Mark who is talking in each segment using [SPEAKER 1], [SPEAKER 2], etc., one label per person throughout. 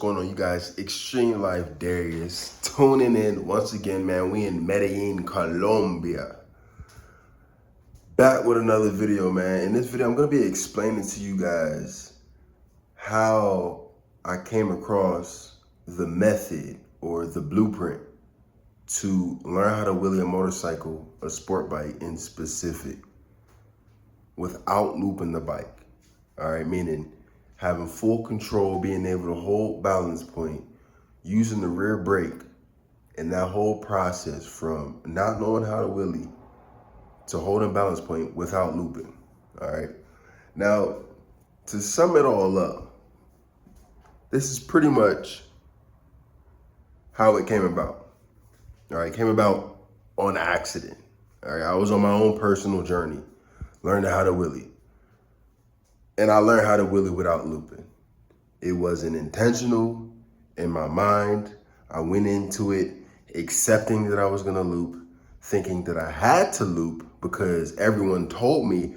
[SPEAKER 1] going on, you guys? Extreme Life Darius tuning in once again, man. We in Medellin, Colombia. Back with another video, man. In this video, I'm going to be explaining to you guys how I came across the method or the blueprint to learn how to wheelie a motorcycle, a sport bike in specific, without looping the bike. All right, meaning having full control, being able to hold balance point, using the rear brake, and that whole process from not knowing how to wheelie to holding balance point without looping. All right. Now, to sum it all up, this is pretty much how it came about. All right, it came about on accident. All right, I was on my own personal journey, learning how to wheelie. And I learned how to wheelie without looping. It wasn't intentional in my mind. I went into it accepting that I was gonna loop, thinking that I had to loop because everyone told me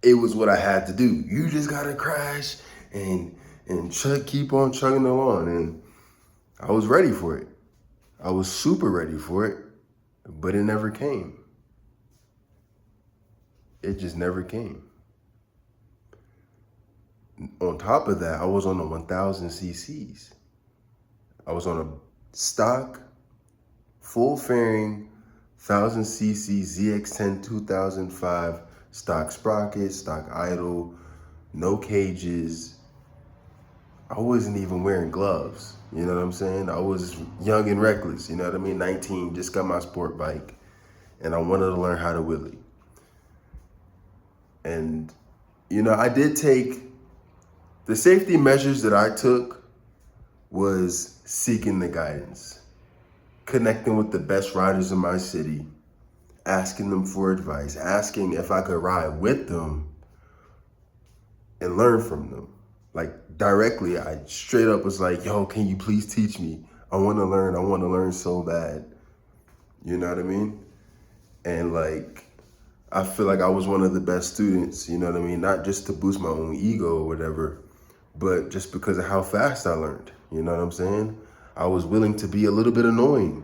[SPEAKER 1] it was what I had to do. You just gotta crash and keep on chugging along. And I was ready for it. I was super ready for it, but it never came. It just never came. On top of that, I was on the 1000 cc's. I was on a stock, full fairing, 1000 cc ZX10 2005, stock sprocket, stock idle, no cages. I wasn't even wearing gloves, you know what I'm saying? I was young and reckless, you know what I mean? 19, just got my sport bike, and I wanted to learn how to wheelie. And, you know, I did take the safety measures that I took was seeking the guidance, connecting with the best riders in my city, asking them for advice, asking if I could ride with them and learn from them. Like directly, I straight up was like, yo, can you please teach me? I want to learn so bad. You know what I mean? And like, I feel like I was one of the best students, you know what I mean? Not just to boost my own ego or whatever, but just because of how fast I learned, you know what I'm saying? I was willing to be a little bit annoying.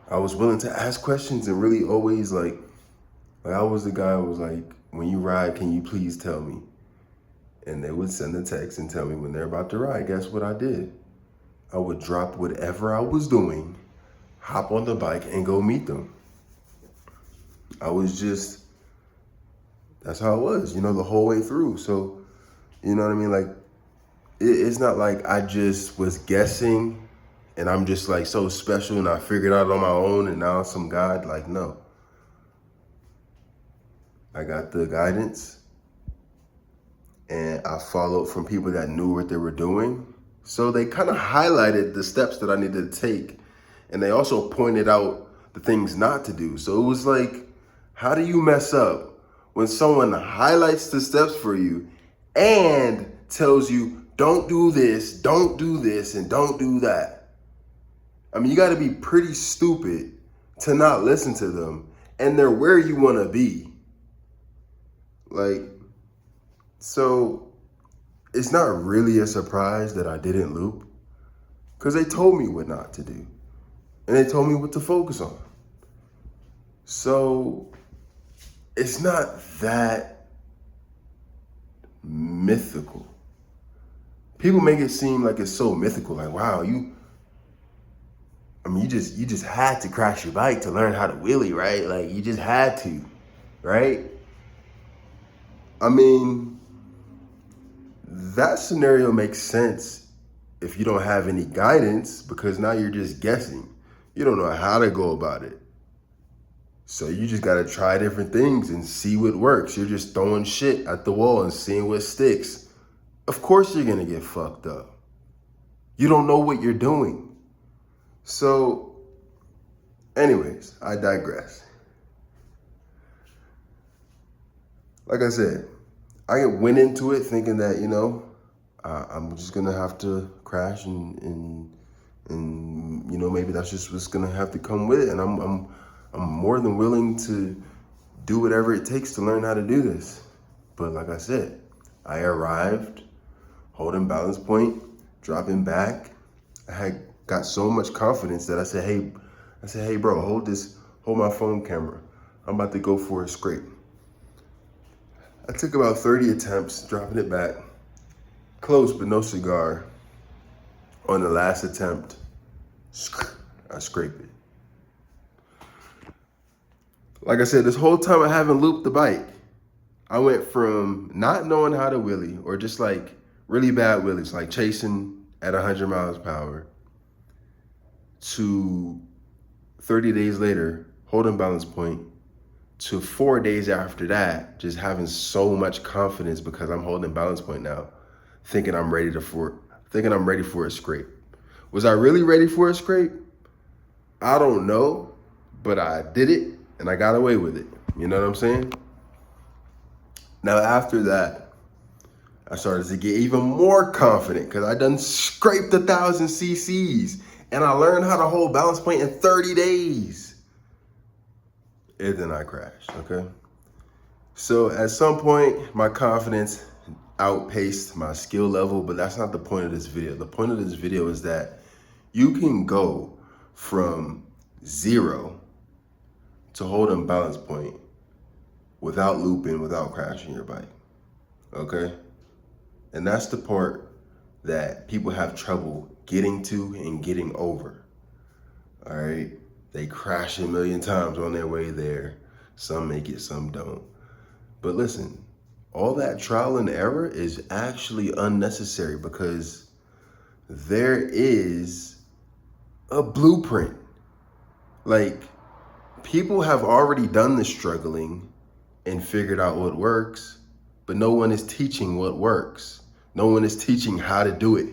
[SPEAKER 1] I was willing to ask questions and really always like I was the guy who was like, when you ride, can you please tell me? And they would send a text and tell me when they're about to ride. Guess what I did? I would drop whatever I was doing, hop on the bike and go meet them. I was just, that's how it was, you know, the whole way through. So, you know what I mean? Like, it's not like I just was guessing and I'm just like so special and I figured out on my own and now I'm some God. Like, no. I got the guidance and I followed from people that knew what they were doing. So they kind of highlighted the steps that I needed to take. And they also pointed out the things not to do. So it was like, how do you mess up when someone highlights the steps for you and tells you, don't do this, and don't do that? I mean, you got to be pretty stupid to not listen to them, and they're where you want to be. Like, so it's not really a surprise that I didn't loop because they told me what not to do, and they told me what to focus on. So it's not that mythical. People make it seem like it's so mythical, like, wow, you just had to crash your bike to learn how to wheelie, right? Like, you just had to, right? I mean, that scenario makes sense if you don't have any guidance because now you're just guessing. You don't know how to go about it. So you just gotta try different things and see what works. You're just throwing shit at the wall and seeing what sticks. Of course you're gonna get fucked up. You don't know what you're doing. So, anyways, I digress. Like I said, I went into it thinking that, you know, I'm just gonna have to crash and you know, maybe that's just what's gonna have to come with it. And I'm more than willing to do whatever it takes to learn how to do this. But like I said, I arrived holding balance point, dropping back, I had got so much confidence that I said, hey, bro, hold my phone camera. I'm about to go for a scrape. I took about 30 attempts, dropping it back. Close, but no cigar. On the last attempt, I scrape it. Like I said, this whole time I haven't looped the bike. I went from not knowing how to wheelie, or just like really bad wheelies, like chasing at 100 miles per hour, to 30 days later, holding balance point, to 4 days after that, just having so much confidence because I'm holding balance point now, thinking I'm ready for a scrape. Was I really ready for a scrape? I don't know, but I did it and I got away with it. You know what I'm saying? Now after that, I started to get even more confident because I done scraped 1,000 cc's and I learned how to hold balance point in 30 days. And then I crashed, okay? So at some point, my confidence outpaced my skill level, but that's not the point of this video. The point of this video is that you can go from 0 to holding balance point without looping, without crashing your bike, okay? And that's the part that people have trouble getting to and getting over, all right? They crash a million times on their way there. Some make it, some don't. But listen, all that trial and error is actually unnecessary because there is a blueprint. Like, people have already done the struggling and figured out what works, but no one is teaching what works. No one is teaching how to do it.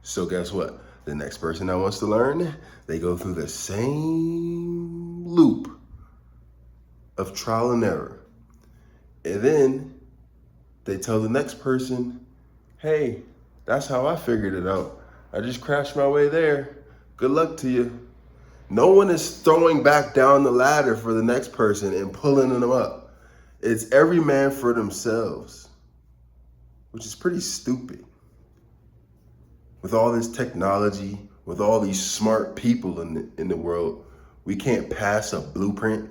[SPEAKER 1] So guess what? The next person that wants to learn, they go through the same loop of trial and error. And then they tell the next person, hey, that's how I figured it out. I just crashed my way there. Good luck to you. No one is throwing back down the ladder for the next person and pulling them up. It's every man for themselves, which is pretty stupid. With all this technology, with all these smart people in the world, we can't pass a blueprint